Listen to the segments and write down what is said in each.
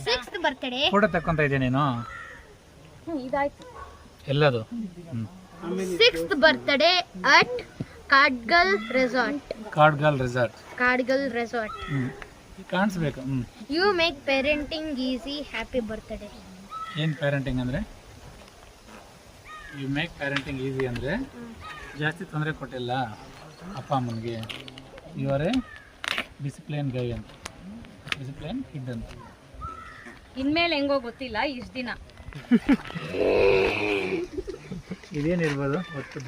6th birthday. Photo ತಕ್ಕೊಂತ ಇದೆಯಾ ನೀನು? ಇದಾಯ್ತು. ಎಲ್ಲದು 6th birthday at Kadgal resort. Kadgal resort. ಕಾಣಿಸ್ಬೇಕು. You make parenting easy. Happy birthday. ಏನು ಪೇರೆಂಟಿಂಗ್ ಅಂದರೆ? ಯು ಮೇಕ್ ಪೇರೆಂಟಿಂಗ್ ಈಸಿ ಅಂದರೆ ಜಾಸ್ತಿ ತೊಂದರೆ ಕೊಟ್ಟಿಲ್ಲ ಅಪ್ಪ ಅಮ್ಮನಿಗೆ. You are a discipline guy ಅಂತ, ಡಿಸಿಪ್ಲೈನ್ ಕಿಡ್ ಅಂತ. ಇನ್ಮೇಲೆ ಹೆಂಗೋ ಗೊತ್ತಿಲ್ಲ ಇಷ್ಟು ದಿನ. ಇದೇನಿರ್ಬೋದು? ಒಟ್ಟು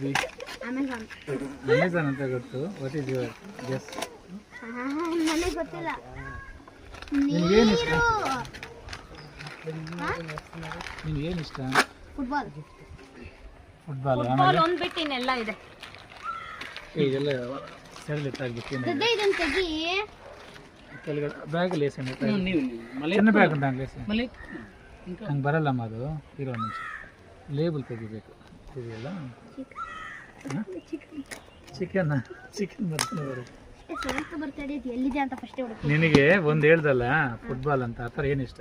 ಅಮೆಝಾನ್ ಅಂತ ಗೊತ್ತು. What is your guess? ನನಗೆ ಗೊತ್ತಿಲ್ಲ. ನಿನಗೇನು ಇಷ್ಟ? ನಿನಗೇನು ಇಷ್ಟ? ಫುಟ್ಬಾಲ್. ಆಮೇಲೆ ಒಂದು ಬಿಟ್ಟು ಇನ್ನೆಲ್ಲ ಇದೆ. ಇದೆಲ್ಲ ಸೆರಳು ತಾಗ್ಬಿಟ್ಟು ಇದನ್ನು ತೆಗಿ. ಕೆಳಗಡೆ ಬ್ಯಾಗಲ್ಲಿ ಎಸೆಂಡು ಚಿನ್ನ ಬ್ಯಾಗ್ ಉಂಟು ಹಂಗೆ ಹಂಗೆ ಬರಲ್ಲಮ್ಮ ಅದು. ಇರೋ ನಿಮಿಷ ಲೇಬಲ್ ತೆಗಿಬೇಕು. ಇದೆಯಲ್ಲ ಚಿಕನ್ ಬರ್ತದೆ ಬರ್ತಡೆ ಎಲ್ಲಿದೆ ಅಂತ ಫಸ್ಟ್ ಹುಡುಕಿ. ನಿನಗೆ ಒಂದು ಹೇಳ್ದಲ್ಲ ಫುಟ್ಬಾಲ್ ಅಂತ, ಆ ಥರ ಏನಿಷ್ಟ?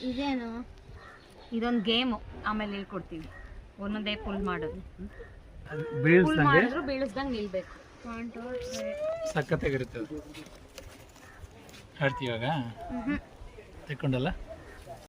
ಇದೇನು? ಇದೊಂದು ಗೇಮು, ಆಮೇಲೆ ಹೇಳ್ಕೊಡ್ತೀವಿ. ಒಂದೊಂದೇ ಪುಲ್ ಮಾಡೋದು. ಬೀಳ್ಸ್ದಂಗೆ ಬೀಳಿಸ್ದಂಗೆ ನಿಲ್ಬೇಕು. ಸಖತ್ತಾಗಿರುತ್ತೆ ಅದು. ಆಡ್ತೀವಾಗ ತೆಕ್ಕೊಂಡಲ್ಲ?